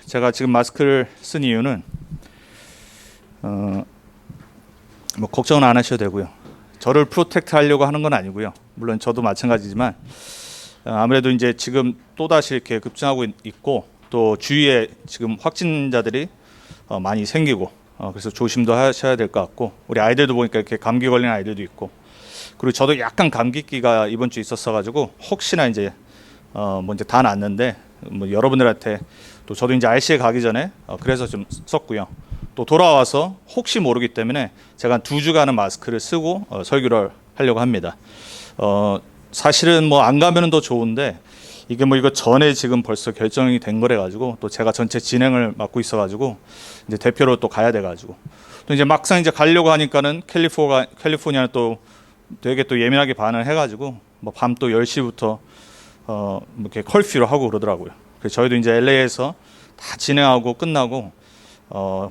제가 지금 마스크를 쓴 이유는 뭐 걱정은 안 하셔도 되고요. 저를 프로텍트 하려고 하는 건 아니고요. 물론 저도 마찬가지지만 아무래도 이제 지금 또다시 이렇게 급증하고 있고 또 주위에 지금 확진자들이 많이 생기고 그래서 조심도 하셔야 될 것 같고 우리 아이들도 보니까 이렇게 감기 걸린 아이들도 있고 그리고 저도 약간 감기기가 이번 주에 있었어가지고 혹시나 이제 뭐 이제 다 났는데 뭐 여러분들한테 또 저도 이제 RC에 가기 전에 그래서 좀 썼고요. 또 돌아와서 혹시 모르기 때문에 제가 한 2주간은 마스크를 쓰고 설교를 하려고 합니다. 사실은 뭐 안 가면은 더 좋은데 이게 뭐 이거 전에 지금 벌써 결정이 된 거래 가지고 또 제가 전체 진행을 맡고 있어 가지고 이제 대표로 또 가야 돼 가지고 또 이제 막상 이제 가려고 하니까는 캘리포니아는 또 되게 또 예민하게 반응을 해 가지고 뭐 밤 또 10시부터 뭐 이렇게 컬퓨로 하고 그러더라고요. 그래서 저희도 이제 LA에서 다 진행하고 끝나고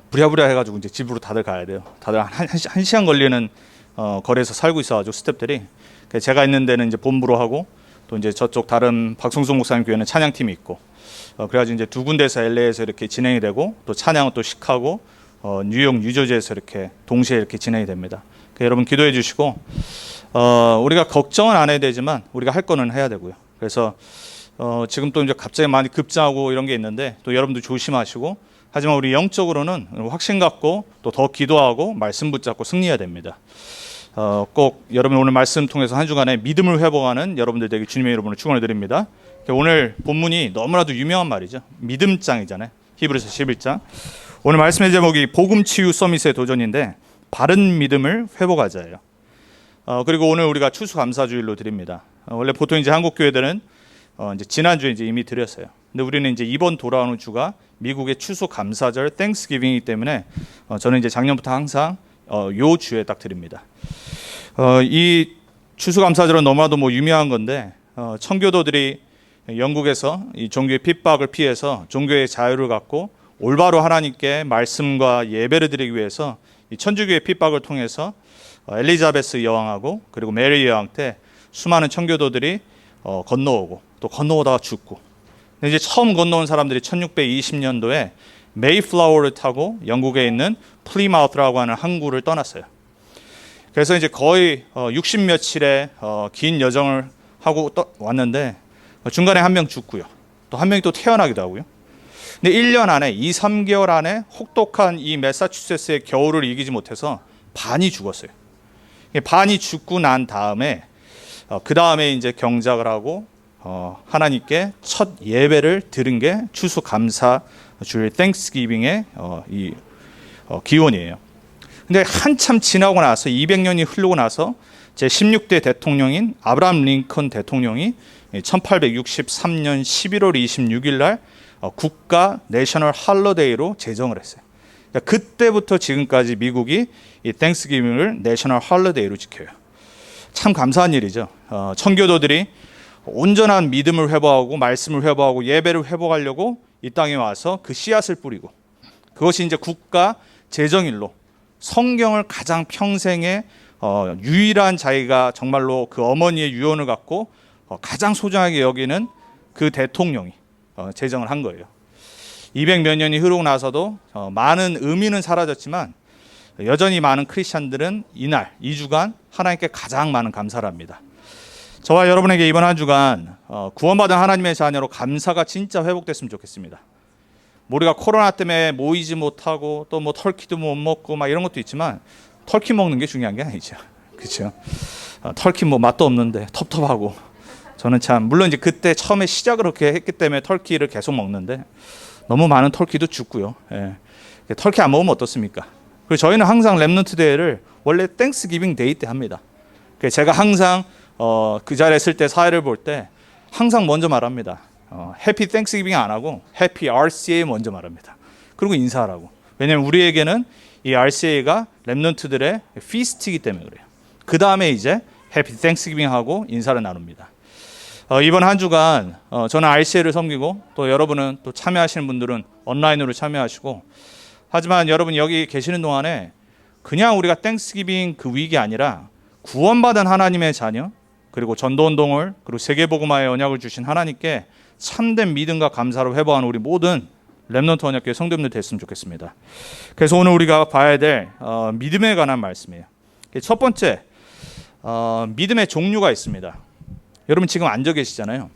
부랴부랴 해가지고 이제 집으로 다들 가야 돼요. 다들 한 시간 걸리는 거리에서 살고 있어가지고 스태프들이 제가 있는 데는 이제 본부로 하고 또 이제 저쪽 다른 박성수 목사님 교회는 찬양팀이 있고 그래가지고 이제 두 군데서 LA에서 이렇게 진행이 되고 또 찬양은 또 시카고 뉴욕 뉴저지에서 이렇게 동시에 이렇게 진행이 됩니다. 여러분 기도해 주시고 우리가 걱정은 안 해야 되지만 우리가 할 거는 해야 되고요. 그래서 지금 또 이제 갑자기 많이 급증하고 이런 게 있는데 또 여러분도 조심하시고 하지만 우리 영적으로는 확신 갖고 또 더 기도하고 말씀 붙잡고 승리해야 됩니다. 꼭 여러분 오늘 말씀 통해서 한 주간에 믿음을 회복하는 여러분들 되게 주님의 이름으로 축원을 드립니다. 오늘 본문이 너무나도 유명한 말이죠. 믿음장이잖아요. 히브리서 11장. 오늘 말씀의 제목이 복음치유 서밋의 도전인데 바른 믿음을 회복하자예요. 그리고 오늘 우리가 추수감사주일로 드립니다. 원래 보통 이제 한국 교회들은 이제 지난주에 이제 이미 드렸어요. 근데 우리는 이제 이번 돌아오는 주가 미국의 추수감사절 땡스기빙이기 때문에 저는 이제 작년부터 항상 요 주에 딱 드립니다. 이 추수감사절은 너무나도 뭐 유명한 건데 청교도들이 영국에서 이 종교의 핍박을 피해서 종교의 자유를 갖고 올바로 하나님께 말씀과 예배를 드리기 위해서 이 천주교의 핍박을 통해서 엘리자베스 여왕하고 그리고 메리 여왕 때 수많은 청교도들이 건너오고 또 건너오다가 죽고 근데 이제 처음 건너온 사람들이 1620년도에 메이플라워를 타고 영국에 있는 플리마우스라고 하는 항구를 떠났어요. 그래서 이제 거의 60 며칠의 긴 여정을 하고 왔는데 중간에 한 명 죽고요. 또 한 명이 또 태어나기도 하고요. 근데 1년 안에 2, 3개월 안에 혹독한 이 매사추세츠의 겨울을 이기지 못해서 반이 죽었어요. 반이 죽고 난 다음에 그 다음에 이제 경작을 하고 하나님께 첫 예배를 드린 게 추수감사주일 땡스기빙의 이 기원이에요. 근데 한참 지나고 나서 200년이 흐르고 나서 제 16대 대통령인 아브라함 링컨 대통령이 1863년 11월 26일 날 국가 내셔널 할러데이로 제정을 했어요. 그때부터 지금까지 미국이 이 땡스기빙을 내셔널 할러데이로 지켜요. 참 감사한 일이죠. 청교도들이 온전한 믿음을 회복하고 말씀을 회복하고 예배를 회복하려고 이 땅에 와서 그 씨앗을 뿌리고 그것이 이제 국가 제정일로 성경을 가장 평생에 유일한 자기가 정말로 그 어머니의 유언을 갖고 가장 소중하게 여기는 그 대통령이 제정을 한 거예요. 200몇 년이 흐르고 나서도 많은 의미는 사라졌지만 여전히 많은 크리스찬들은 이날 2주간 하나님께 가장 많은 감사를 합니다. 저와 여러분에게 이번 한 주간 구원받은 하나님의 자녀로 감사가 진짜 회복됐으면 좋겠습니다. 우리가 코로나 때문에 모이지 못하고 또 뭐 터키도 못 먹고 막 이런 것도 있지만 터키 먹는 게 중요한 게 아니죠. 그렇죠? 터키 뭐 맛도 없는데 텁텁하고 저는 참 물론 이제 그때 처음에 시작을 그렇게 했기 때문에 터키를 계속 먹는데 너무 많은 터키도 죽고요. 예. 터키 안 먹으면 어떻습니까? 그리고 저희는 항상 렘넌트 대회를 원래 땡스기빙 데이 때 합니다. 제가 항상 그 자리에 있을 때 사회를 볼 때 항상 먼저 말합니다. 해피 땡스기빙 안 하고 해피 RCA 먼저 말합니다. 그리고 인사하라고. 왜냐하면 우리에게는 이 RCA가 렘넌트들의 피스트이기 때문에 그래요. 그 다음에 이제 해피 땡스기빙 하고 인사를 나눕니다. 이번 한 주간 저는 RCA를 섬기고 또 여러분은 또 참여하시는 분들은 온라인으로 참여하시고 하지만 여러분 여기 계시는 동안에 그냥 우리가 땡스기빙 그 위기 아니라 구원받은 하나님의 자녀 그리고 전도운동을 그리고 세계복음화의 언약을 주신 하나님께 참된 믿음과 감사로 회복하는 우리 모든 렘넌트 언약교회 성도님들 됐으면 좋겠습니다. 그래서 오늘 우리가 봐야 될 믿음에 관한 말씀이에요. 첫 번째, 믿음의 종류가 있습니다. 여러분 지금 앉아 계시잖아요.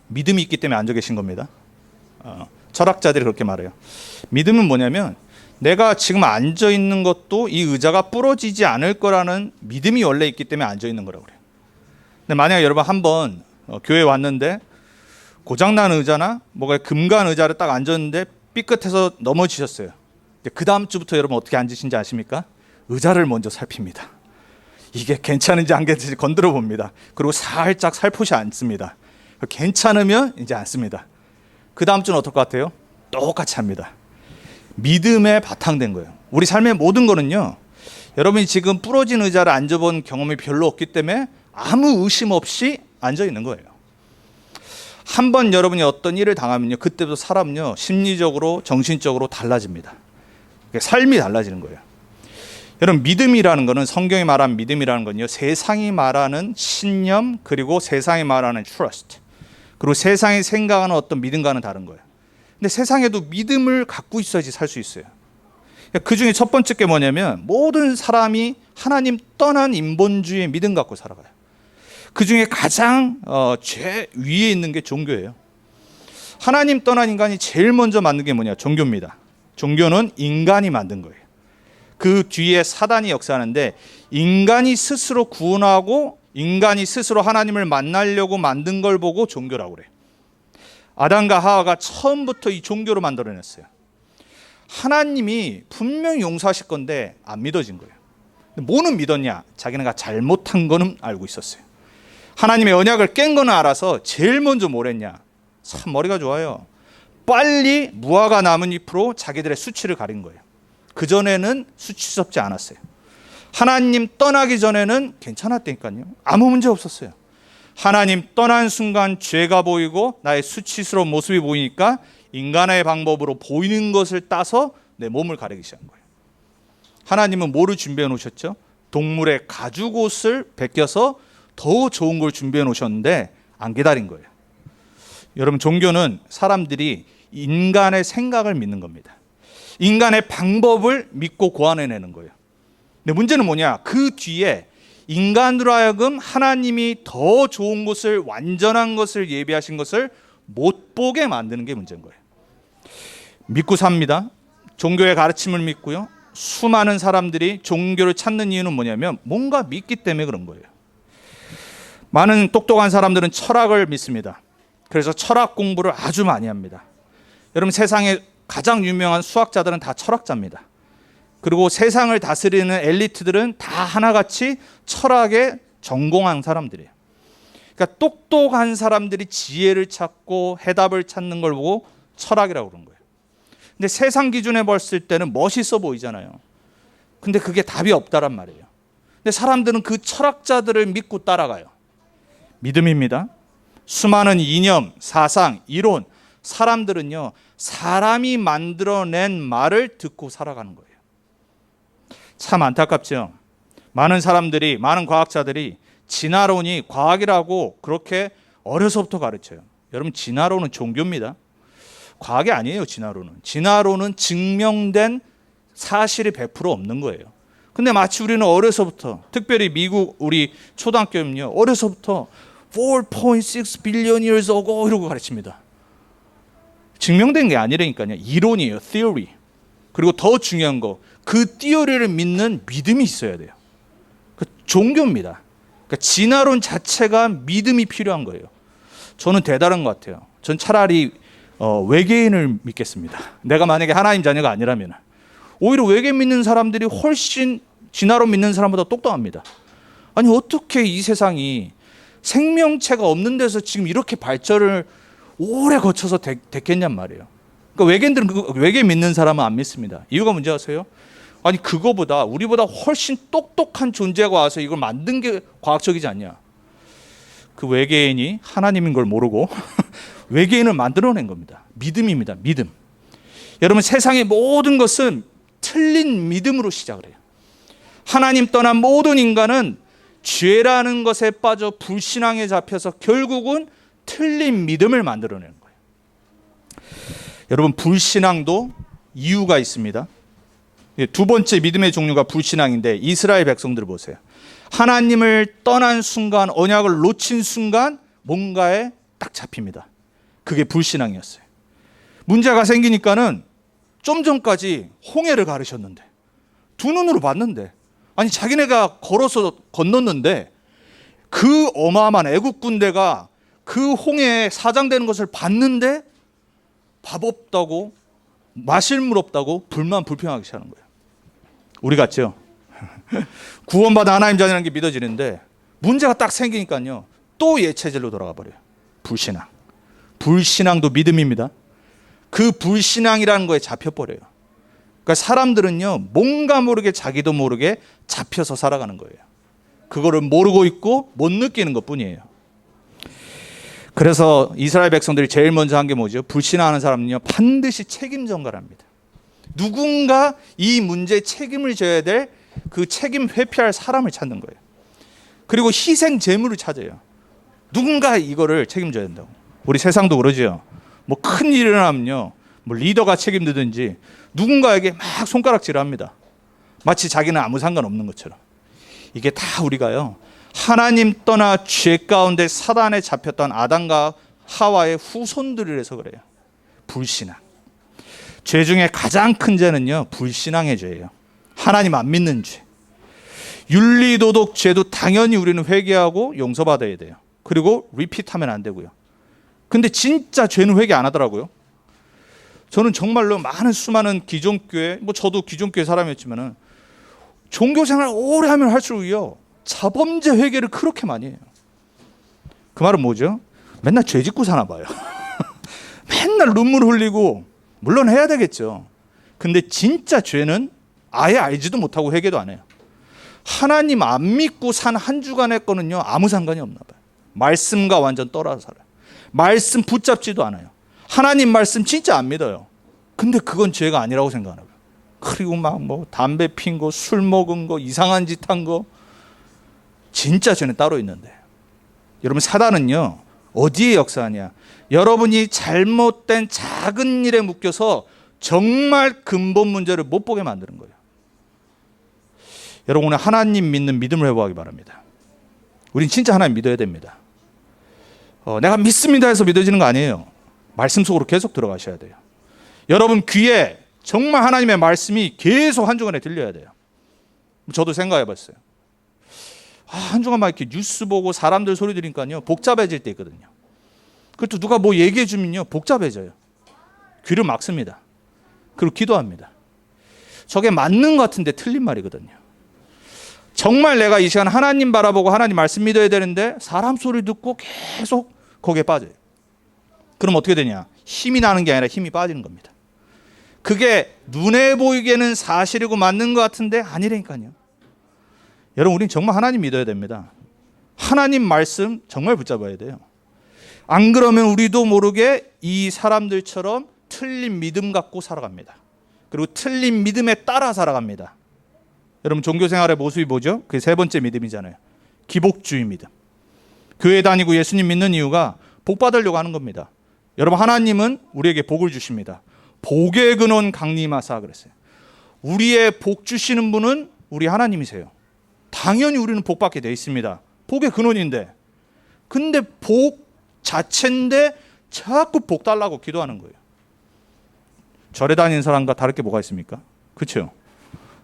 믿음이 있기 때문에 앉아 계신 겁니다. 철학자들이 그렇게 말해요. 믿음은 뭐냐면 내가 지금 앉아 있는 것도 이 의자가 부러지지 않을 거라는 믿음이 원래 있기 때문에 앉아 있는 거라고 그래요. 근데 만약에 여러분 한번 교회에 왔는데 고장난 의자나 뭐가 금간 의자를 딱 앉았는데 삐끗해서 넘어지셨어요. 그 다음 주부터 여러분 어떻게 앉으신지 아십니까? 의자를 먼저 살핍니다. 이게 괜찮은지 안 괜찮은지 건드려 봅니다. 그리고 살짝 살포시 앉습니다. 괜찮으면 이제 앉습니다. 그 다음 주는 어떨 것 같아요? 똑같이 합니다. 믿음에 바탕된 거예요. 우리 삶의 모든 거는요, 여러분이 지금 부러진 의자를 앉아본 경험이 별로 없기 때문에 아무 의심 없이 앉아 있는 거예요. 한번 여러분이 어떤 일을 당하면요, 그때부터 사람은요 심리적으로 정신적으로 달라집니다. 삶이 달라지는 거예요. 여러분 믿음이라는 거는, 성경이 말하는 믿음이라는 건요, 세상이 말하는 신념, 그리고 세상이 말하는 trust, 그리고 세상이 생각하는 어떤 믿음과는 다른 거예요. 근데 세상에도 믿음을 갖고 있어야지 살 수 있어요. 그 중에 첫 번째 게 뭐냐면 모든 사람이 하나님 떠난 인본주의의 믿음 갖고 살아가요. 그 중에 가장 최 위에 있는 게 종교예요. 하나님 떠난 인간이 제일 먼저 만든 게 뭐냐? 종교입니다. 종교는 인간이 만든 거예요. 그 뒤에 사단이 역사하는데, 인간이 스스로 구원하고 인간이 스스로 하나님을 만나려고 만든 걸 보고 종교라고 그래요. 아담과 하와가 처음부터 이 종교로 만들어냈어요. 하나님이 분명히 용서하실 건데 안 믿어진 거예요. 뭐는 믿었냐? 자기네가 잘못한 거는 알고 있었어요. 하나님의 언약을 깬 거는 알아서 제일 먼저 뭘 했냐? 참 머리가 좋아요. 빨리 무화과 나뭇잎으로 자기들의 수치를 가린 거예요. 그전에는 수치스럽지 않았어요. 하나님 떠나기 전에는 괜찮았다니까요. 아무 문제 없었어요. 하나님 떠난 순간 죄가 보이고 나의 수치스러운 모습이 보이니까 인간의 방법으로 보이는 것을 따서 내 몸을 가리기 시작한 거예요. 하나님은 뭐를 준비해 놓으셨죠? 동물의 가죽옷을 벗겨서 더 좋은 걸 준비해 놓으셨는데 안 기다린 거예요. 여러분 종교는 사람들이 인간의 생각을 믿는 겁니다. 인간의 방법을 믿고 고안해내는 거예요. 근데 문제는 뭐냐? 그 뒤에 인간으로 하여금 하나님이 더 좋은 것을, 완전한 것을 예비하신 것을 못 보게 만드는 게 문제인 거예요. 믿고 삽니다. 종교의 가르침을 믿고요. 수많은 사람들이 종교를 찾는 이유는 뭐냐면 뭔가 믿기 때문에 그런 거예요. 많은 똑똑한 사람들은 철학을 믿습니다. 그래서 철학 공부를 아주 많이 합니다. 여러분 세상에 가장 유명한 수학자들은 다 철학자입니다. 그리고 세상을 다스리는 엘리트들은 다 하나같이 철학에 전공한 사람들이에요. 그러니까 똑똑한 사람들이 지혜를 찾고 해답을 찾는 걸 보고 철학이라고 그런 거예요. 근데 세상 기준에 봤을 때는 멋있어 보이잖아요. 근데 그게 답이 없다란 말이에요. 근데 사람들은 그 철학자들을 믿고 따라가요. 믿음입니다. 수많은 이념, 사상, 이론, 사람들은요, 사람이 만들어낸 말을 듣고 살아가는 거예요. 참 안타깝죠. 많은 사람들이, 많은 과학자들이 진화론이 과학이라고 그렇게 어려서부터 가르쳐요. 여러분 진화론은 종교입니다. 과학이 아니에요. 진화론은 증명된 사실이 100% 없는 거예요. 근데 마치 우리는 어려서부터, 특별히 미국 우리 초등학교는요, 어려서부터 4.6 billion years ago 이러고 가르칩니다. 증명된 게 아니라니까요. 이론이에요. theory. 그리고 더 중요한 거, 그 티어리를 믿는 믿음이 있어야 돼요. 그 종교입니다. 그러니까 진화론 자체가 믿음이 필요한 거예요. 저는 대단한 것 같아요. 전 차라리 외계인을 믿겠습니다. 내가 만약에 하나님 자녀가 아니라면. 오히려 외계인 믿는 사람들이 훨씬 진화론 믿는 사람보다 똑똑합니다. 아니 어떻게 이 세상이 생명체가 없는 데서 지금 이렇게 발전을 오래 거쳐서 됐겠냔 말이에요. 그러니까 외계인들은 외계인 믿는 사람은 안 믿습니다. 이유가 뭔지 아세요? 아니 그거보다 우리보다 훨씬 똑똑한 존재가 와서 이걸 만든 게 과학적이지 않냐. 그 외계인이 하나님인 걸 모르고 외계인을 만들어낸 겁니다. 믿음입니다. 믿음. 여러분 세상의 모든 것은 틀린 믿음으로 시작을 해요. 하나님 떠난 모든 인간은 죄라는 것에 빠져 불신앙에 잡혀서 결국은 틀린 믿음을 만들어내는 거예요. 여러분, 불신앙도 이유가 있습니다. 두 번째 믿음의 종류가 불신앙인데, 이스라엘 백성들을 보세요. 하나님을 떠난 순간, 언약을 놓친 순간 뭔가에 딱 잡힙니다. 그게 불신앙이었어요. 문제가 생기니까는 좀 전까지 홍해를 가르셨는데, 두 눈으로 봤는데, 아니 자기네가 걸어서 건넜는데 그 어마어마한 애국 군대가 그 홍해에 사장되는 것을 봤는데 밥 없다고, 마실 물 없다고 불평하기 시작하는 거예요. 우리 같죠? 구원받아 하나님 자녀라는 게 믿어지는데 문제가 딱 생기니까요, 또 예체질로 돌아가 버려요. 불신앙. 불신앙도 믿음입니다. 그 불신앙이라는 거에 잡혀버려요. 그러니까 사람들은요, 뭔가 모르게 자기도 모르게 잡혀서 살아가는 거예요. 그거를 모르고 있고 못 느끼는 것 뿐이에요. 그래서 이스라엘 백성들이 제일 먼저 한 게 뭐죠? 불신앙하는 사람은요, 반드시 책임 전가랍니다. 누군가 이 문제에 책임을 져야 될 그 책임 회피할 사람을 찾는 거예요. 그리고 희생 제물을 찾아요. 누군가 이거를 책임져야 된다고. 우리 세상도 그러죠. 뭐 큰 일이 일어나면요, 뭐 리더가 책임지든지 누군가에게 막 손가락질을 합니다. 마치 자기는 아무 상관없는 것처럼. 이게 다 우리가요, 하나님 떠나 죄 가운데 사단에 잡혔던 아담과 하와의 후손들이라서 그래요. 불신앙. 죄 중에 가장 큰 죄는요, 불신앙의 죄예요. 하나님 안 믿는 죄. 윤리도덕 죄도 당연히 우리는 회개하고 용서받아야 돼요. 그리고 리피트하면 안 되고요. 근데 진짜 죄는 회개 안 하더라고요. 저는 정말로 수많은 기존교회, 뭐 저도 기존교회 사람이었지만은 종교생활 오래 하면 할수록요, 자범죄 회개를 그렇게 많이 해요. 그 말은 뭐죠? 맨날 죄 짓고 사나 봐요. 맨날 눈물 흘리고, 물론 해야 되겠죠. 근데 진짜 죄는 아예 알지도 못하고 회개도 안 해요. 하나님 안 믿고 산 한 주간의 거는요, 아무 상관이 없나 봐요. 말씀과 완전 떨어져 살아요. 말씀 붙잡지도 않아요. 하나님 말씀 진짜 안 믿어요. 근데 그건 죄가 아니라고 생각하나 봐요. 그리고 막 뭐 담배 핀 거, 술 먹은 거, 이상한 짓 한 거, 진짜 죄는 따로 있는데. 여러분, 사단은요, 어디에 역사하냐? 여러분이 잘못된 작은 일에 묶여서 정말 근본 문제를 못 보게 만드는 거예요. 여러분, 오늘 하나님 믿는 믿음을 회복하기 바랍니다. 우린 진짜 하나님 믿어야 됩니다. 내가 믿습니다 해서 믿어지는 거 아니에요. 말씀 속으로 계속 들어가셔야 돼요. 여러분 귀에 정말 하나님의 말씀이 계속 한 주간에 들려야 돼요. 저도 생각해 봤어요. 한 주간 막 이렇게 뉴스 보고 사람들 소리 들으니까요, 복잡해질 때 있거든요. 그것도 누가 뭐 얘기해 주면요, 복잡해져요. 귀를 막습니다. 그리고 기도합니다. 저게 맞는 것 같은데 틀린 말이거든요. 정말 내가 이 시간 하나님 바라보고 하나님 말씀 믿어야 되는데 사람 소리 듣고 계속 거기에 빠져요. 그럼 어떻게 되냐? 힘이 나는 게 아니라 힘이 빠지는 겁니다. 그게 눈에 보이기에는 사실이고 맞는 것 같은데 아니라니까요. 여러분, 우린 정말 하나님 믿어야 됩니다. 하나님 말씀 정말 붙잡아야 돼요. 안 그러면 우리도 모르게 이 사람들처럼 틀린 믿음 갖고 살아갑니다. 그리고 틀린 믿음에 따라 살아갑니다. 여러분, 종교생활의 모습이 뭐죠? 그게 세 번째 믿음이잖아요. 기복주의 믿음. 교회 다니고 예수님 믿는 이유가 복 받으려고 하는 겁니다. 여러분, 하나님은 우리에게 복을 주십니다. 복의 근원 강림하사 그랬어요. 우리의 복 주시는 분은 우리 하나님이세요. 당연히 우리는 복 받게 돼 있습니다. 복의 근원인데. 근데 복 자체인데 자꾸 복 달라고 기도하는 거예요. 절에 다니는 사람과 다를 게 뭐가 있습니까? 그렇죠?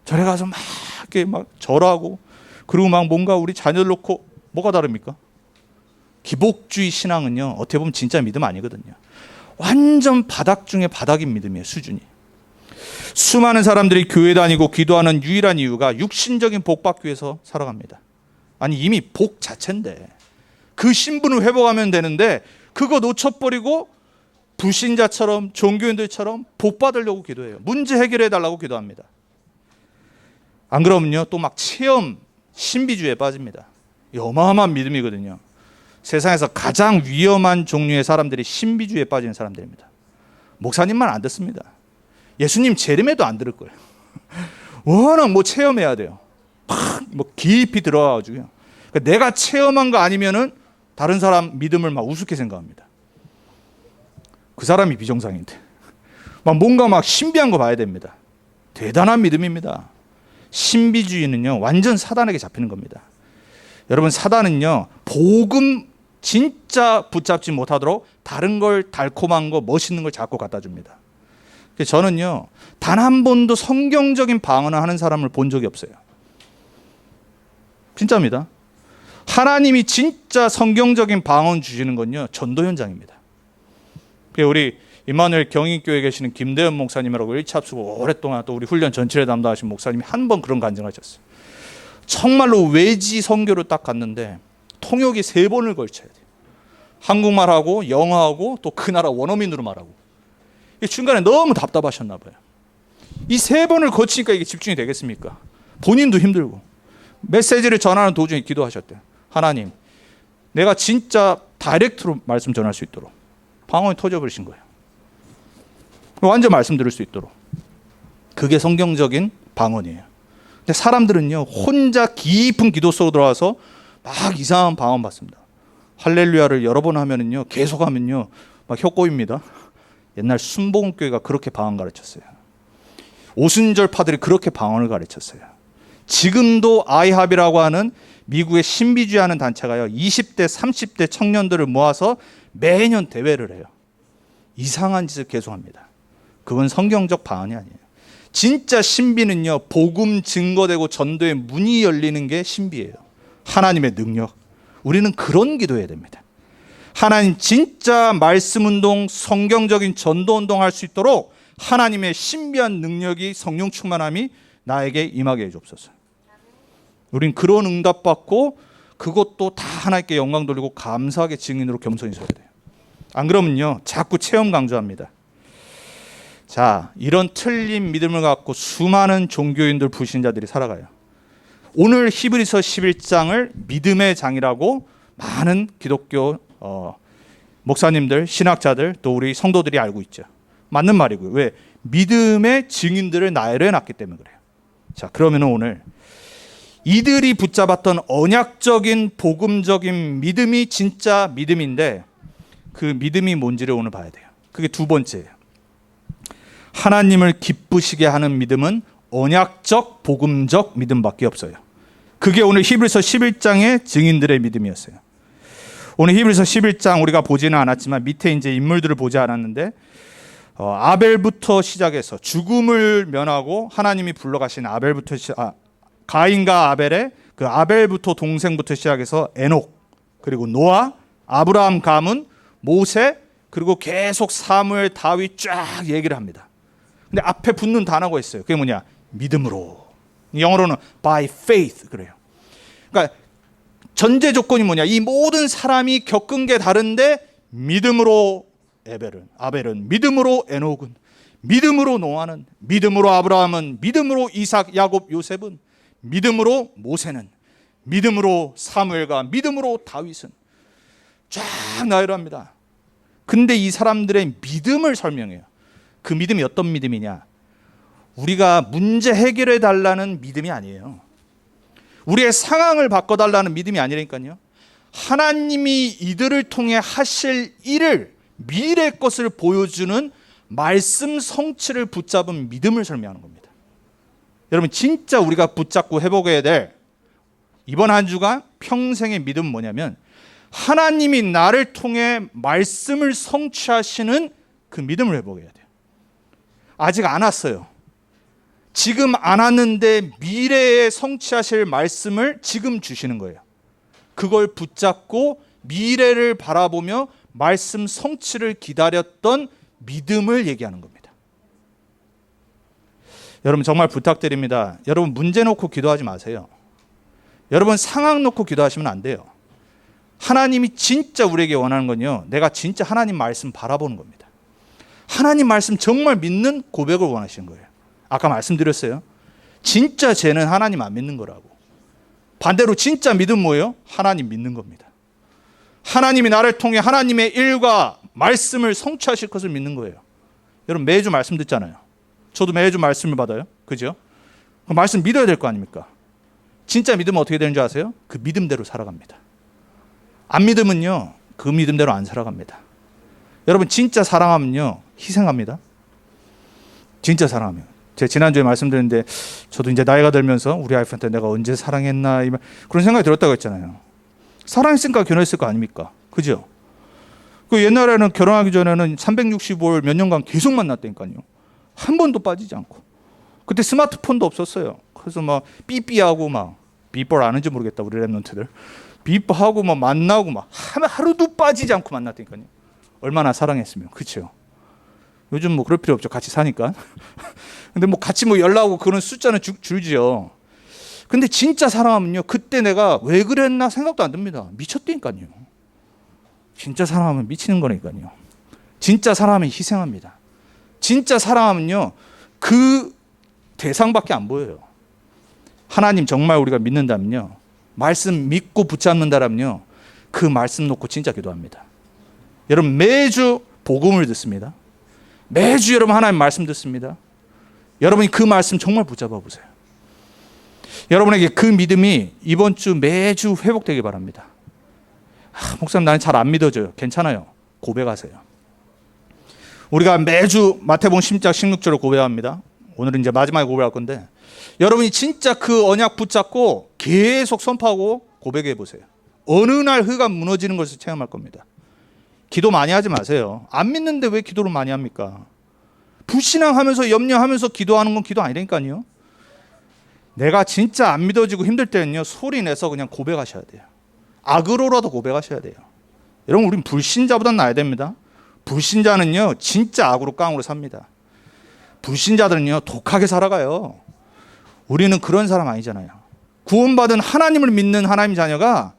절에 가서 막 이렇게 막 절하고, 그리고 막 뭔가 우리 자녀를 놓고 뭐가 다릅니까? 기복주의 신앙은요, 어떻게 보면 진짜 믿음 아니거든요. 완전 바닥 중에 바닥인 믿음이에요, 수준이. 수많은 사람들이 교회 다니고 기도하는 유일한 이유가 육신적인 복 받기 위해서 살아갑니다. 아니, 이미 복 자체인데 그 신분을 회복하면 되는데 그거 놓쳐버리고 불신자처럼 종교인들처럼 복 받으려고 기도해요. 문제 해결해 달라고 기도합니다. 안 그러면요, 또 막 체험 신비주의에 빠집니다. 이 어마어마한 믿음이거든요. 세상에서 가장 위험한 종류의 사람들이 신비주의에 빠지는 사람들입니다. 목사님만 안 듣습니다. 예수님 재림에도 안 들을 거예요. 워낙 뭐 체험해야 돼요. 막 뭐 깊이 들어가가지고요. 그러니까 내가 체험한 거 아니면은 다른 사람 믿음을 막 우습게 생각합니다. 그 사람이 비정상인데. 뭔가 막 신비한 거 봐야 됩니다. 대단한 믿음입니다. 신비주의는요, 완전 사단에게 잡히는 겁니다. 여러분, 사단은요, 복음 진짜 붙잡지 못하도록 다른 걸, 달콤한 거, 멋있는 걸 자꾸 갖다 줍니다. 그래서 저는요, 단 한 번도 성경적인 방언을 하는 사람을 본 적이 없어요. 진짜입니다. 하나님이 진짜 성경적인 방언 주시는 건요, 전도 현장입니다. 우리 임마누엘 경인교회에 계시는 김대현 목사님이라고 1차 합수고 오랫동안 또 우리 훈련 전체를 담당하신 목사님이 한 번 그런 간증하셨어요. 정말로 외지 선교를 딱 갔는데 통역이 3번을 걸쳐야 돼요. 한국말하고 영어하고 또 그 나라 원어민으로 말하고. 중간에 너무 답답하셨나 봐요. 이 3번을 거치니까 이게 집중이 되겠습니까? 본인도 힘들고. 메시지를 전하는 도중에 기도하셨대요. 하나님, 내가 진짜 다이렉트로 말씀 전할 수 있도록 방언이 터져버리신 거예요. 완전 말씀 들을 수 있도록. 그게 성경적인 방언이에요. 근데 사람들은요, 혼자 깊은 기도 속으로 들어와서 막 이상한 방언 받습니다. 할렐루야를 여러 번 하면은요, 계속 하면요, 막 혀 꼬입니다. 옛날 순복음교회가 그렇게 방언 가르쳤어요. 오순절파들이 그렇게 방언을 가르쳤어요. 지금도 아이합이라고 하는 미국의 신비주의하는 단체가요, 20대, 30대 청년들을 모아서 매년 대회를 해요. 이상한 짓을 계속합니다. 그건 성경적 방언이 아니에요. 진짜 신비는요, 복음 증거되고 전도의 문이 열리는 게 신비예요. 하나님의 능력. 우리는 그런 기도해야 됩니다. 하나님 진짜 말씀 운동, 성경적인 전도 운동 할 수 있도록 하나님의 신비한 능력이, 성령 충만함이 나에게 임하게 해주옵소서. 우린 그런 응답 받고 그것도 다 하나님께 영광 돌리고 감사하게 증인으로 겸손히 서야 돼요. 안 그러면요, 자꾸 체험 강조합니다. 자, 이런 틀린 믿음을 갖고 수많은 종교인들, 불신자들이 살아가요. 오늘 히브리서 11장을 믿음의 장이라고 많은 기독교 목사님들, 신학자들, 또 우리 성도들이 알고 있죠. 맞는 말이고요. 왜? 믿음의 증인들을 나열해 놨기 때문에 그래요. 자, 그러면 오늘 이들이 붙잡았던 언약적인 복음적인 믿음이 진짜 믿음인데 그 믿음이 뭔지를 오늘 봐야 돼요. 그게 두 번째예요. 하나님을 기쁘시게 하는 믿음은 언약적 복음적 믿음밖에 없어요. 그게 오늘 히브리서 11장의 증인들의 믿음이었어요. 오늘 히브리서 11장 우리가 보지는 않았지만 밑에 이제 인물들을 보지 않았는데 아벨부터 시작해서 죽음을 면하고 하나님이 불러가신 아벨부터 가인과 아벨의 그 아벨부터 동생부터 시작해서 에녹, 그리고 노아, 아브라함 가문, 모세, 그리고 계속 사무엘, 다윗 쫙 얘기를 합니다. 근데 앞에 붙는 단어가 있어요. 그게 뭐냐? 믿음으로. 영어로는 by faith 그래요. 그러니까 전제 조건이 뭐냐? 이 모든 사람이 겪은 게 다른데 믿음으로 아벨은 믿음으로 에녹은, 믿음으로 노아는, 믿음으로 아브라함은, 믿음으로 이삭, 야곱, 요셉은, 믿음으로 모세는, 믿음으로 사무엘과 믿음으로 다윗은 쫙 나열합니다. 근데 이 사람들의 믿음을 설명해요. 그 믿음이 어떤 믿음이냐? 우리가 문제 해결해 달라는 믿음이 아니에요. 우리의 상황을 바꿔달라는 믿음이 아니라니까요. 하나님이 이들을 통해 하실 일을, 미래 것을 보여주는 말씀 성취를 붙잡은 믿음을 설명하는 겁니다. 여러분, 진짜 우리가 붙잡고 회복해야 될 이번 한 주간 평생의 믿음은 뭐냐면 하나님이 나를 통해 말씀을 성취하시는 그 믿음을 회복해야 돼요. 아직 안 왔어요. 지금 안 왔는데 미래에 성취하실 말씀을 지금 주시는 거예요. 그걸 붙잡고 미래를 바라보며 말씀 성취를 기다렸던 믿음을 얘기하는 겁니다. 여러분, 정말 부탁드립니다. 여러분, 문제 놓고 기도하지 마세요. 여러분, 상황 놓고 기도하시면 안 돼요. 하나님이 진짜 우리에게 원하는 건요, 내가 진짜 하나님 말씀 바라보는 겁니다. 하나님 말씀 정말 믿는 고백을 원하시는 거예요. 아까 말씀드렸어요. 진짜 죄는 하나님 안 믿는 거라고. 반대로 진짜 믿음 뭐예요? 하나님 믿는 겁니다. 하나님이 나를 통해 하나님의 일과 말씀을 성취하실 것을 믿는 거예요. 여러분, 매주 말씀 듣잖아요. 저도 매주 말씀을 받아요. 그죠? 그 말씀 믿어야 될 거 아닙니까? 진짜 믿으면 어떻게 되는 줄 아세요? 그 믿음대로 살아갑니다. 안 믿으면요, 그 믿음대로 안 살아갑니다. 여러분, 진짜 사랑하면요, 희생합니다. 진짜 사랑하면. 제가 지난주에 말씀드렸는데, 저도 이제 나이가 들면서 우리 와이프한테 내가 언제 사랑했나, 그런 생각이 들었다고 했잖아요. 사랑했으니까 결혼했을 거 아닙니까? 그죠? 그 옛날에는 결혼하기 전에는 365일 몇 년간 계속 만났다니까요. 한 번도 빠지지 않고. 그때 스마트폰도 없었어요. 그래서 막 삐삐하고 막, 삐뽀를 아는지 모르겠다, 우리 랩런트들. 삐뽀하고 막 만나고 막 하루도 빠지지 않고 만났다니까요. 얼마나 사랑했으면. 그렇죠? 요즘 뭐 그럴 필요 없죠. 같이 사니까. 근데 뭐 같이 뭐 연락하고 그런 숫자는 줄지요. 근데 진짜 사랑하면요, 그때 내가 왜 그랬나 생각도 안 듭니다. 미쳤다니까요. 진짜 사랑하면 미치는 거니까요. 진짜 사랑하면 희생합니다. 진짜 사랑하면요, 그 대상밖에 안 보여요. 하나님 정말 우리가 믿는다면요, 말씀 믿고 붙잡는다면요, 그 말씀 놓고 진짜 기도합니다. 여러분, 매주 복음을 듣습니다. 매주 여러분 하나님 말씀 듣습니다. 여러분이 그 말씀 정말 붙잡아 보세요. 여러분에게 그 믿음이 이번 주 매주 회복되길 바랍니다. 목사님, 나는 잘 안 믿어져요. 괜찮아요. 고백하세요. 우리가 매주 마태복음 10장 16절을 고백합니다. 오늘은 이제 마지막에 고백할 건데, 여러분이 진짜 그 언약 붙잡고 계속 선포하고 고백해 보세요. 어느 날 흙가 무너지는 것을 체험할 겁니다. 기도 많이 하지 마세요. 안 믿는데 왜 기도를 많이 합니까? 불신앙하면서 염려하면서 기도하는 건 기도 아니라니까요. 내가 진짜 안 믿어지고 힘들 때는요, 소리 내서 그냥 고백하셔야 돼요. 악으로라도 고백하셔야 돼요. 여러분, 우린 불신자보단 나아야 됩니다. 불신자는요, 진짜 악으로 깡으로 삽니다. 불신자들은요, 독하게 살아가요. 우리는 그런 사람 아니잖아요. 구원받은 하나님을 믿는 하나님 자녀가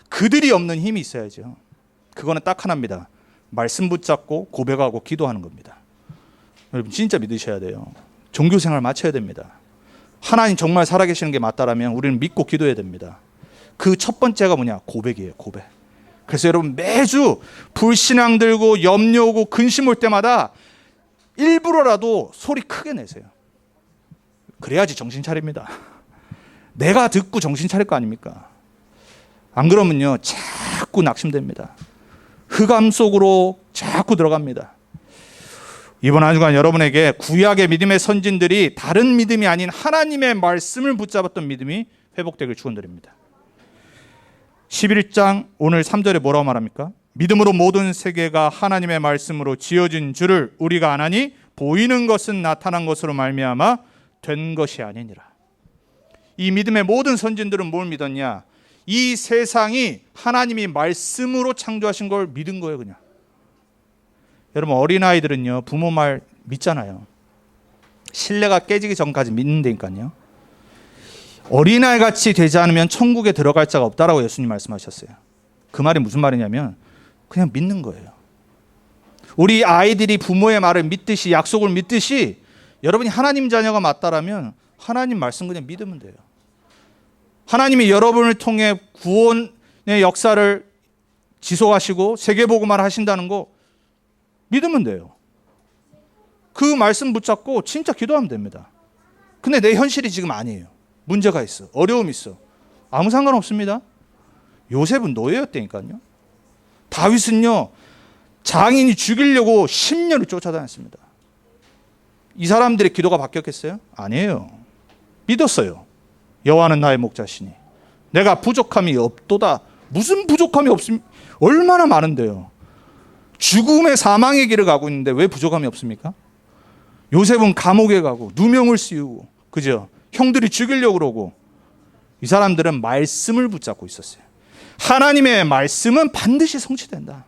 그들이 없는 힘이 있어야죠. 그거는 딱 하나입니다. 말씀 붙잡고 고백하고 기도하는 겁니다. 여러분, 진짜 믿으셔야 돼요. 종교생활 마쳐야 됩니다. 하나님 정말 살아계시는 게 맞다라면 우리는 믿고 기도해야 됩니다. 그 첫 번째가 뭐냐? 고백이에요. 고백. 그래서 여러분, 매주 불신앙 들고 염려 오고 근심 올 때마다 일부러라도 소리 크게 내세요. 그래야지 정신 차립니다. 내가 듣고 정신 차릴 거 아닙니까? 안 그러면요, 자꾸 낙심됩니다. 흑암 속으로 자꾸 들어갑니다. 이번 한 주간 여러분에게 구약의 믿음의 선진들이 다른 믿음이 아닌 하나님의 말씀을 붙잡았던 믿음이 회복되길 축원드립니다. 11장 오늘 3절에 뭐라고 말합니까? 믿음으로 모든 세계가 하나님의 말씀으로 지어진 줄을 우리가 아나니 보이는 것은 나타난 것으로 말미암아 된 것이 아니니라. 이 믿음의 모든 선진들은 뭘 믿었냐? 이 세상이 하나님이 말씀으로 창조하신 걸 믿은 거예요. 그냥. 여러분, 어린아이들은요, 부모 말 믿잖아요. 신뢰가 깨지기 전까지 믿는다니까요. 어린아이 같이 되지 않으면 천국에 들어갈 자가 없다라고 예수님 말씀하셨어요. 그 말이 무슨 말이냐면 그냥 믿는 거예요. 우리 아이들이 부모의 말을 믿듯이, 약속을 믿듯이 여러분이 하나님 자녀가 맞다라면 하나님 말씀 그냥 믿으면 돼요. 하나님이 여러분을 통해 구원의 역사를 지속하시고 세계복음화를 하신다는 거 믿으면 돼요. 그 말씀 붙잡고 진짜 기도하면 됩니다. 근데 내 현실이 지금 아니에요. 문제가 있어. 어려움이 있어. 아무 상관없습니다. 요셉은 노예였다니까요. 다윗은요, 장인이 죽이려고 10년을 쫓아다녔습니다. 이 사람들의 기도가 바뀌었겠어요? 아니에요. 믿었어요. 여호와는 나의 목자시니 내가 부족함이 없도다. 무슨 부족함이 없음? 얼마나 많은데요. 죽음의 사망의 길을 가고 있는데 왜 부족함이 없습니까? 요셉은 감옥에 가고 누명을 씌우고, 그죠? 형들이 죽이려고 그러고. 이 사람들은 말씀을 붙잡고 있었어요. 하나님의 말씀은 반드시 성취된다.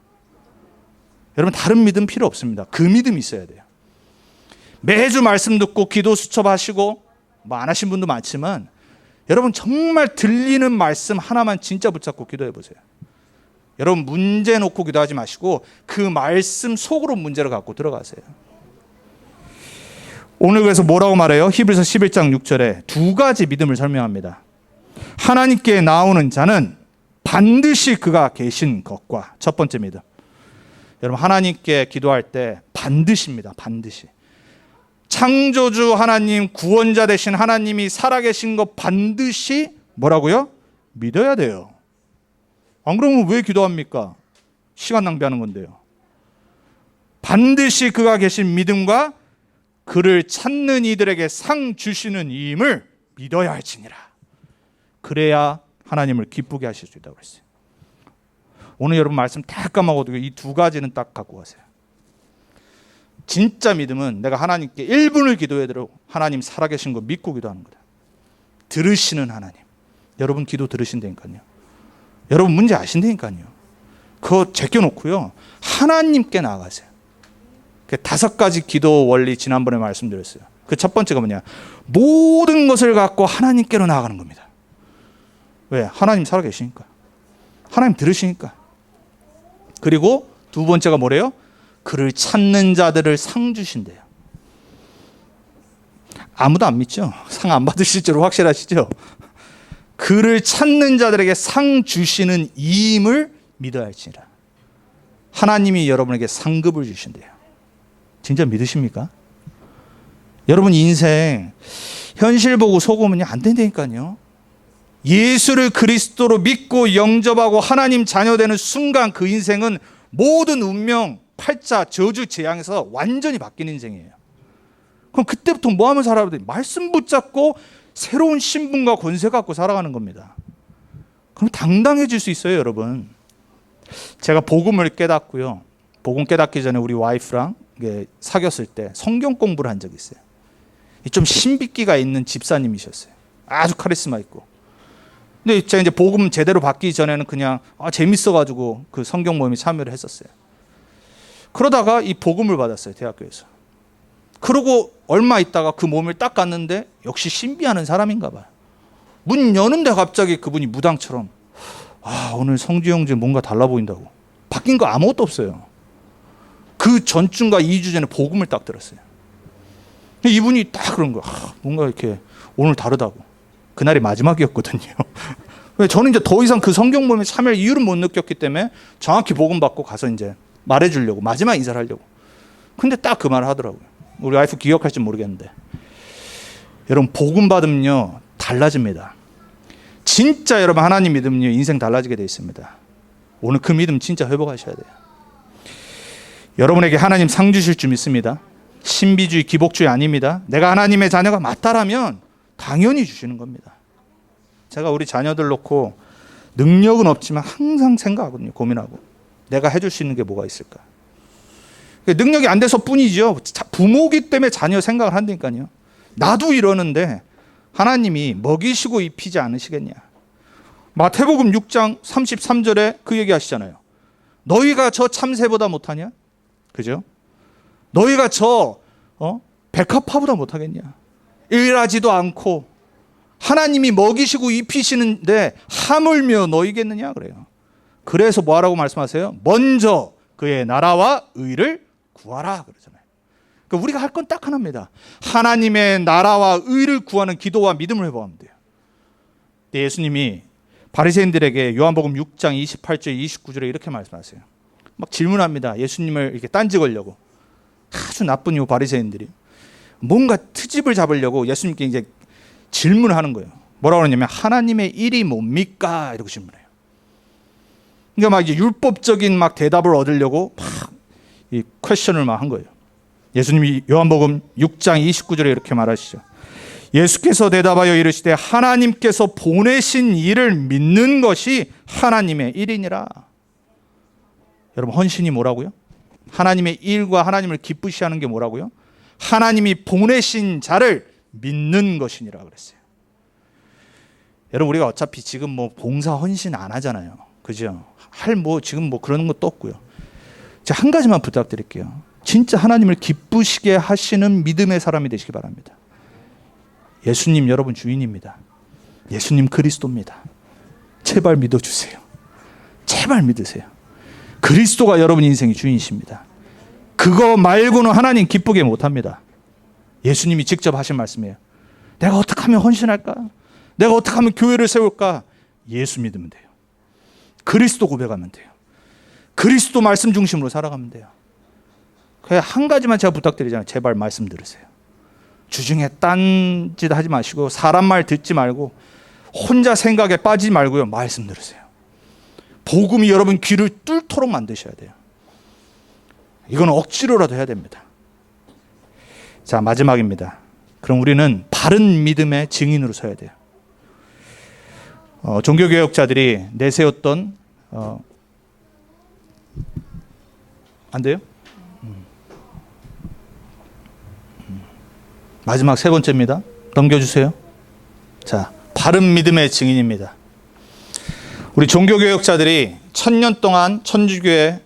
여러분, 다른 믿음 필요 없습니다. 그 믿음이 있어야 돼요. 매주 말씀 듣고 기도 수첩하시고 뭐 안 하신 분도 많지만 여러분, 정말 들리는 말씀 하나만 진짜 붙잡고 기도해 보세요. 여러분, 문제 놓고 기도하지 마시고 그 말씀 속으로 문제를 갖고 들어가세요. 오늘 그래서 뭐라고 말해요? 히브리서 11장 6절에 두 가지 믿음을 설명합니다. 하나님께 나오는 자는 반드시 그가 계신 것과, 첫 번째 믿음. 여러분, 하나님께 기도할 때 반드시입니다. 반드시. 창조주 하나님, 구원자 되신 하나님이 살아계신 것 반드시 뭐라고요? 믿어야 돼요. 안 그러면 왜 기도합니까? 시간 낭비하는 건데요. 반드시 그가 계신 믿음과 그를 찾는 이들에게 상 주시는 이임을 믿어야 할지니라. 그래야 하나님을 기쁘게 하실 수 있다고 그랬어요. 오늘 여러분 말씀 다 까먹어도 이 두 가지는 딱 갖고 가세요. 진짜 믿음은 내가 하나님께 1분을 기도해도 하나님 살아계신 거 믿고 기도하는 거다. 들으시는 하나님. 여러분 기도 들으신다니까요. 여러분 문제 아신다니까요. 그거 제껴놓고요, 하나님께 나아가세요. 5가지 기도 원리 지난번에 말씀드렸어요. 그 첫 번째가 뭐냐? 모든 것을 갖고 하나님께로 나아가는 겁니다. 왜? 하나님 살아계시니까. 하나님 들으시니까. 그리고 두 번째가 뭐래요? 그를 찾는 자들을 상 주신대요. 아무도 안 믿죠? 상 안 받으실 줄 확실하시죠? 그를 찾는 자들에게 상 주시는 이임을 믿어야 할지니라. 하나님이 여러분에게 상급을 주신대요. 진짜 믿으십니까? 여러분 인생 현실 보고 속으면 안 된다니까요. 예수를 그리스도로 믿고 영접하고 하나님 자녀 되는 순간 그 인생은 모든 운명, 팔자, 저주, 재앙에서 완전히 바뀐 인생이에요. 그럼 그때부터 뭐 하면 살아야 돼? 말씀 붙잡고 새로운 신분과 권세 갖고 살아가는 겁니다. 그럼 당당해질 수 있어요, 여러분. 제가 복음을 깨닫고요. 복음 깨닫기 전에 우리 와이프랑 사귀었을 때 성경 공부를 한 적이 있어요. 좀 신비기가 있는 집사님이셨어요. 아주 카리스마 있고. 근데 제가 이제 복음 제대로 받기 전에는 그냥 재밌어가지고 그 성경 모임에 참여를 했었어요. 그러다가 이 복음을 받았어요, 대학교에서. 그러고 얼마 있다가 그 몸을 딱 갔는데 역시 신비하는 사람인가 봐요. 문 여는데 갑자기 그분이 무당처럼 오늘 성주 형제 뭔가 달라 보인다고. 바뀐 거 아무것도 없어요. 그 전주인가 2주 전에 복음을 딱 들었어요. 이분이 딱 그런 거야. 뭔가 이렇게 오늘 다르다고. 그날이 마지막이었거든요. 저는 이제 더 이상 그 성경 모임에 참여할 이유를 못 느꼈기 때문에 정확히 복음 받고 가서 이제 말해주려고 마지막 인사를 하려고. 근데 딱 그 말을 하더라고요. 우리 와이프 기억할지 모르겠는데, 여러분 복음 받으면요 달라집니다. 진짜 여러분 하나님 믿으면요 인생 달라지게 돼 있습니다. 오늘 그 믿음 진짜 회복하셔야 돼요. 여러분에게 하나님 상 주실 줄 믿습니다. 신비주의, 기복주의 아닙니다. 내가 하나님의 자녀가 맞다라면 당연히 주시는 겁니다. 제가 우리 자녀들 놓고 능력은 없지만 항상 생각하거든요. 고민하고 내가 해줄 수 있는 게 뭐가 있을까. 능력이 안 돼서 뿐이죠. 부모기 때문에 자녀 생각을 한다니까요. 나도 이러는데 하나님이 먹이시고 입히지 않으시겠냐. 마태복음 6장 33절에 그 얘기 하시잖아요. 너희가 저 참새보다 못하냐? 그죠? 너희가 저 백합화보다 못하겠냐? 일하지도 않고 하나님이 먹이시고 입히시는데 하물며 너희겠느냐 그래요. 그래서 뭐하라고 말씀하세요? 먼저 그의 나라와 의를 구하라 그러잖아요. 그러니까 우리가 할 건 딱 하나입니다. 하나님의 나라와 의를 구하는 기도와 믿음을 회복하면 돼요. 예수님이 바리새인들에게 요한복음 6장 28절 29절에 이렇게 말씀하세요. 막 질문합니다. 예수님을 이렇게 딴지 걸려고. 아주 나쁜 이 바리새인들이 뭔가 트집을 잡으려고 예수님께 이제 질문을 하는 거예요. 뭐라고 그러냐면 하나님의 일이 뭡니까? 이렇게 질문해요. 그러니까 막 이제 율법적인 막 대답을 얻으려고 막 이 퀘션을 막 한 거예요. 예수님이 요한복음 6장 29절에 이렇게 말하시죠. 예수께서 대답하여 이르시되 하나님께서 보내신 일을 믿는 것이 하나님의 일이니라. 여러분 헌신이 뭐라고요? 하나님의 일과 하나님을 기쁘시 하는 게 뭐라고요? 하나님이 보내신 자를 믿는 것이니라 그랬어요. 여러분 우리가 어차피 지금 뭐 봉사 헌신 안 하잖아요. 그죠? 지금 그런 것도 없고요. 제가 한 가지만 부탁드릴게요. 진짜 하나님을 기쁘시게 하시는 믿음의 사람이 되시기 바랍니다. 예수님 여러분 주인입니다. 예수님 그리스도입니다. 제발 믿어주세요. 제발 믿으세요. 그리스도가 여러분 인생의 주인이십니다. 그거 말고는 하나님 기쁘게 못합니다. 예수님이 직접 하신 말씀이에요. 내가 어떻게 하면 헌신할까? 내가 어떻게 하면 교회를 세울까? 예수 믿으면 돼요. 그리스도 고백하면 돼요. 그리스도 말씀 중심으로 살아가면 돼요. 그냥 한 가지만 제가 부탁드리잖아요. 제발 말씀 들으세요. 주중에 딴짓 하지 마시고 사람 말 듣지 말고 혼자 생각에 빠지지 말고요. 말씀 들으세요. 복음이 여러분 귀를 뚫도록 만드셔야 돼요. 이건 억지로라도 해야 됩니다. 자, 마지막입니다. 그럼 우리는 바른 믿음의 증인으로 서야 돼요. 종교개혁자들이 내세웠던 안 돼요? 마지막 세 번째입니다. 넘겨주세요. 자, 바른 믿음의 증인입니다. 우리 종교개혁자들이 1000년 동안 천주교의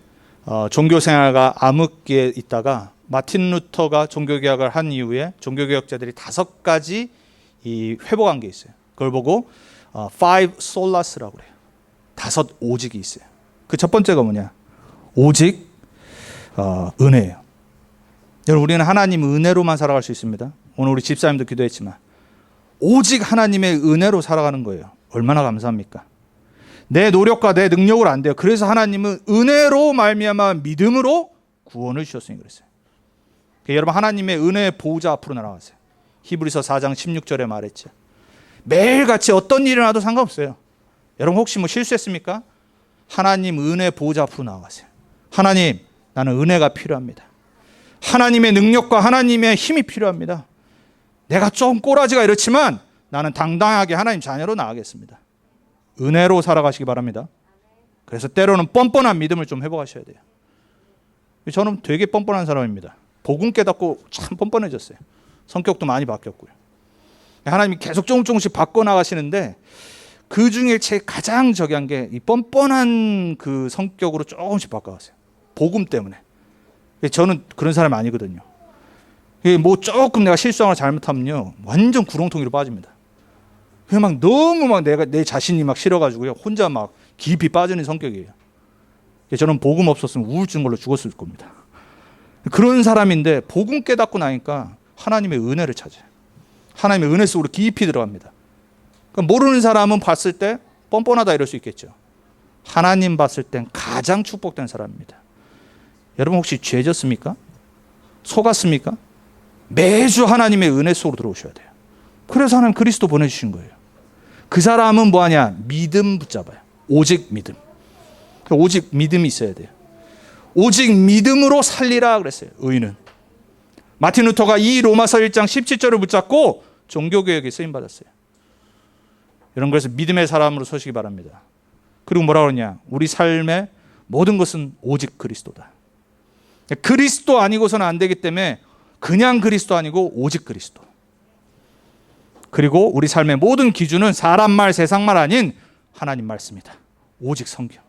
종교생활과 암흑기에 있다가 마틴 루터가 종교개혁을 한 이후에 종교개혁자들이 5가지 회복한 게 있어요. 그걸 보고 Five Solas라고 그래요. 5 오직이 있어요. 그 첫 번째가 뭐냐? 오직 은혜예요. 여러분, 우리는 하나님 은혜로만 살아갈 수 있습니다. 오늘 우리 집사님도 기도했지만 오직 하나님의 은혜로 살아가는 거예요. 얼마나 감사합니까? 내 노력과 내 능력으로 안 돼요. 그래서 하나님은 은혜로 말미암아 믿음으로 구원을 주셨으니 그랬어요. 그러니까 여러분, 하나님의 은혜의 보호자 앞으로 나아가세요. 히브리서 4장 16절에 말했죠. 매일같이 어떤 일이 나도 상관없어요. 여러분, 혹시 뭐 실수했습니까? 하나님 은혜 보호자 앞으로 나아가세요. 하나님, 나는 은혜가 필요합니다. 하나님의 능력과 하나님의 힘이 필요합니다. 내가 좀 꼬라지가 이렇지만 나는 당당하게 하나님 자녀로 나아가겠습니다. 은혜로 살아가시기 바랍니다. 그래서 때로는 뻔뻔한 믿음을 좀 회복하셔야 돼요. 저는 되게 뻔뻔한 사람입니다. 복음 깨닫고 참 뻔뻔해졌어요. 성격도 많이 바뀌었고요. 하나님이 계속 조금씩 바꿔나가시는데 그 중에 제 가장 저기한 게 이 뻔뻔한 그 성격으로 조금씩 바꿔갔어요. 복음 때문에. 저는 그런 사람이 아니거든요. 뭐 조금 내가 실수하거나 잘못하면요, 완전 구렁텅이로 빠집니다. 막 너무 막 내 자신이 막 싫어가지고요, 혼자 막 깊이 빠지는 성격이에요. 저는 복음 없었으면 우울증 걸로 죽었을 겁니다. 그런 사람인데 복음 깨닫고 나니까 하나님의 은혜를 찾아요. 하나님의 은혜 속으로 깊이 들어갑니다. 그러니까 모르는 사람은 봤을 때 뻔뻔하다 이럴 수 있겠죠. 하나님 봤을 땐 가장 축복된 사람입니다. 여러분, 혹시 죄졌습니까? 속았습니까? 매주 하나님의 은혜 속으로 들어오셔야 돼요. 그래서 하나님 그리스도 보내주신 거예요. 그 사람은 뭐하냐? 믿음 붙잡아요. 오직 믿음. 오직 믿음이 있어야 돼요. 오직 믿음으로 살리라 그랬어요. 의인은. 마틴 루터가 이 로마서 1장 17절을 붙잡고 종교개혁에 쓰임받았어요. 이런 거에서 믿음의 사람으로 서시기 바랍니다. 그리고 뭐라 그러냐? 우리 삶의 모든 것은 오직 그리스도다. 그리스도 아니고서는 안 되기 때문에 그냥 그리스도 아니고 오직 그리스도. 그리고 우리 삶의 모든 기준은 사람 말, 세상 말 아닌 하나님 말씀이다. 오직 성경.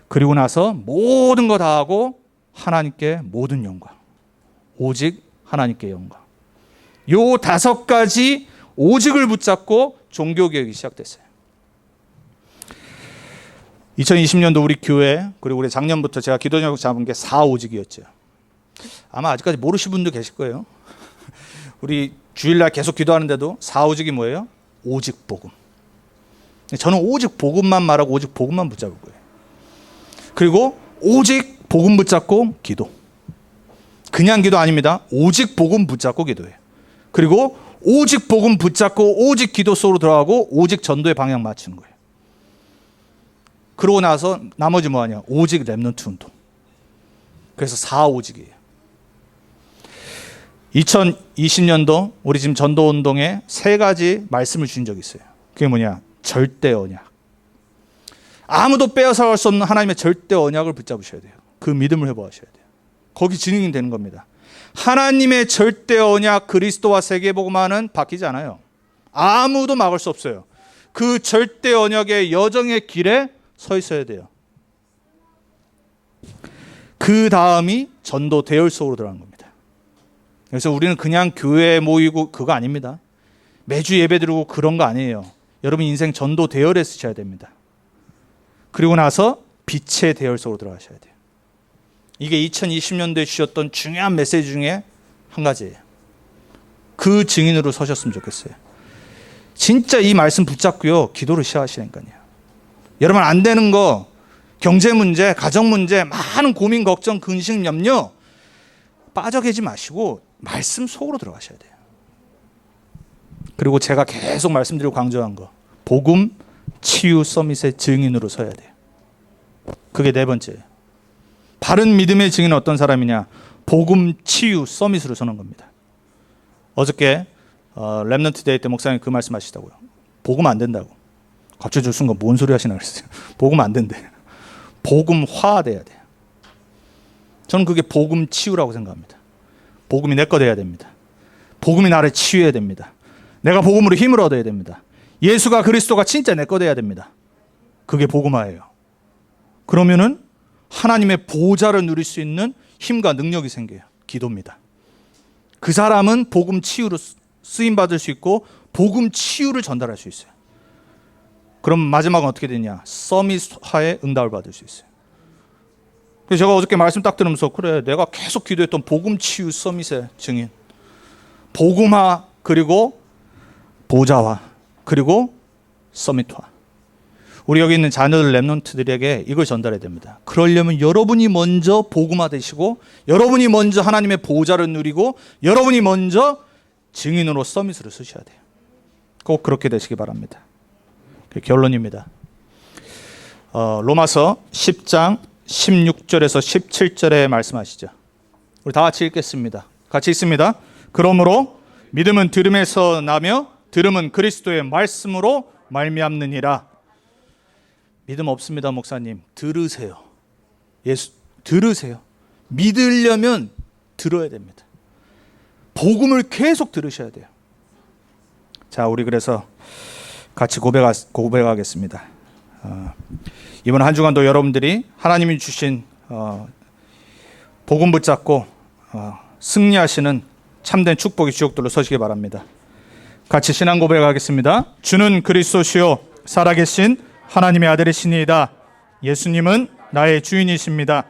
그리고 나서 모든 거 다 하고 하나님께 모든 영광. 오직 하나님께 영광. 요 5가지 오직을 붙잡고 종교개혁이 시작됐어요. 2020년도 우리 교회, 그리고 우리 작년부터 제가 기도제목 잡은 게 4오직이었죠. 아마 아직까지 모르시는 분도 계실 거예요. 우리 주일날 계속 기도하는데도 4오직이 뭐예요? 오직 복음. 저는 오직 복음만 말하고 오직 복음만 붙잡을 거예요. 그리고 오직 복음 붙잡고 기도. 그냥 기도 아닙니다. 오직 복음 붙잡고 기도해요. 그리고 오직 복음 붙잡고 오직 기도 속으로 들어가고 오직 전도의 방향 맞추는 거예요. 그러고 나서 나머지 뭐하냐? 오직 렘넌트 운동. 그래서 4오직이에요. 2020년도 우리 지금 전도 운동에 3가지 말씀을 주신 적이 있어요. 그게 뭐냐? 절대 언약. 아무도 빼앗아갈 수 없는 하나님의 절대 언약을 붙잡으셔야 돼요. 그 믿음을 회복하셔야 돼요. 거기 진행이 되는 겁니다. 하나님의 절대 언약, 그리스도와 세계복음화는 바뀌지 않아요. 아무도 막을 수 없어요. 그 절대 언약의 여정의 길에 서 있어야 돼요. 그 다음이 전도 대열 속으로 들어가는 겁니다. 그래서 우리는 그냥 교회에 모이고 그거 아닙니다. 매주 예배 드리고 그런 거 아니에요. 여러분 인생 전도 대열에 쓰셔야 됩니다. 그리고 나서 빛의 대열 속으로 들어가셔야 돼요. 이게 2020년도에 주셨던 중요한 메시지 중에 한 가지예요. 그 증인으로 서셨으면 좋겠어요. 진짜 이 말씀 붙잡고요, 기도를 시작하시니까요. 여러분, 안 되는 거, 경제 문제, 가정 문제, 많은 고민, 걱정, 근심, 염려 빠져 계지 마시고 말씀 속으로 들어가셔야 돼요. 그리고 제가 계속 말씀드리고 강조한 거, 복음, 치유 서밋의 증인으로 서야 돼요. 그게 네 번째예요. 바른 믿음의 증인은 어떤 사람이냐? 복음 치유 서밋으로 서는 겁니다. 어저께 렘넌트 데이 때 목사님이 그 말씀하시다고요. 복음 안 된다고. 갑자기 저 순간 뭔 소리 하시나 그랬어요. 복음 안 된대. 복음화돼야 돼요. 저는 그게 복음 치유라고 생각합니다. 복음이 내 거 돼야 됩니다. 복음이 나를 치유해야 됩니다. 내가 복음으로 힘을 얻어야 됩니다. 예수가 그리스도가 진짜 내 거 돼야 됩니다. 그게 복음화예요. 그러면은 하나님의 보좌를 누릴 수 있는 힘과 능력이 생겨요. 기도입니다. 그 사람은 복음 치유로 쓰임 받을 수 있고 복음 치유를 전달할 수 있어요. 그럼 마지막은 어떻게 되냐? 서밋화에 응답을 받을 수 있어요. 그래서 제가 어저께 말씀 딱 들으면서 그래, 내가 계속 기도했던 복음 치유 서밋의 증인, 복음화, 그리고 보좌화, 그리고 서밋화. 우리 여기 있는 자녀들 렘넌트들에게 이걸 전달해야 됩니다. 그러려면 여러분이 먼저 복음화 되시고, 여러분이 먼저 하나님의 보좌를 누리고, 여러분이 먼저 증인으로 서밋으로 서셔야 돼요. 꼭 그렇게 되시기 바랍니다. 결론입니다. 로마서 10장 16절에서 17절에 말씀하시죠. 우리 다 같이 읽겠습니다. 같이 읽습니다. 그러므로 믿음은 들음에서 나며 들음은 그리스도의 말씀으로 말미암느니라. 믿음 없습니다, 목사님. 들으세요. 예수 들으세요. 믿으려면 들어야 됩니다. 복음을 계속 들으셔야 돼요. 자, 우리 그래서 같이 고백하겠습니다. 이번 한 주간도 여러분들이 하나님이 주신 복음 붙잡고 승리하시는 참된 축복의 주역들로 서시기 바랍니다. 같이 신앙 고백하겠습니다. 주는 그리스도시요 살아계신 하나님의 아들이시니이다. 예수님은 나의 주인이십니다.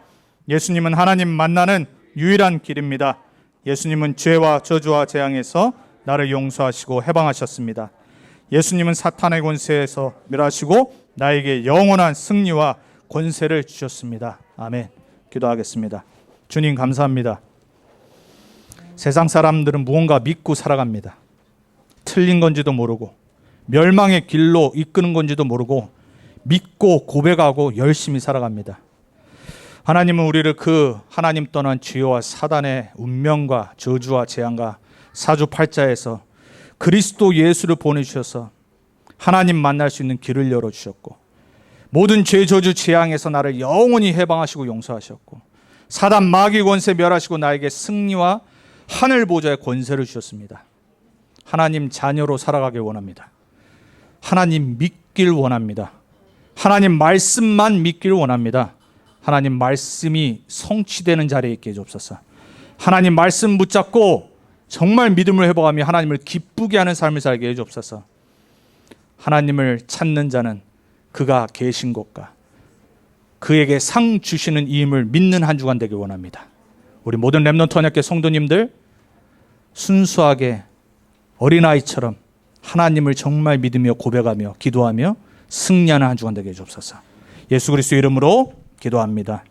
예수님은 하나님 만나는 유일한 길입니다. 예수님은 죄와 저주와 재앙에서 나를 용서하시고 해방하셨습니다. 예수님은 사탄의 권세에서 멸하시고 나에게 영원한 승리와 권세를 주셨습니다. 아멘. 기도하겠습니다. 주님 감사합니다. 세상 사람들은 무언가 믿고 살아갑니다. 틀린 건지도 모르고 멸망의 길로 이끄는 건지도 모르고 믿고 고백하고 열심히 살아갑니다. 하나님은 우리를 그 하나님 떠난 죄와 사단의 운명과 저주와 재앙과 사주팔자에서 그리스도 예수를 보내주셔서 하나님 만날 수 있는 길을 열어주셨고, 모든 죄 저주 재앙에서 나를 영원히 해방하시고 용서하셨고, 사단 마귀 권세 멸하시고 나에게 승리와 하늘 보좌의 권세를 주셨습니다. 하나님 자녀로 살아가길 원합니다. 하나님 믿길 원합니다. 하나님 말씀만 믿길 원합니다. 하나님 말씀이 성취되는 자리에 있게 해주옵소서. 하나님 말씀 붙잡고 정말 믿음을 회복하며 하나님을 기쁘게 하는 삶을 살게 해주옵소서. 하나님을 찾는 자는 그가 계신 곳과 그에게 상 주시는 이임을 믿는 한 주간 되길 원합니다. 우리 모든 렘넌트 언약궤 성도님들 순수하게 어린아이처럼 하나님을 정말 믿으며 고백하며 기도하며 승리하는 한 주간 되게 해주옵소서. 예수 그리스도 이름으로 기도합니다.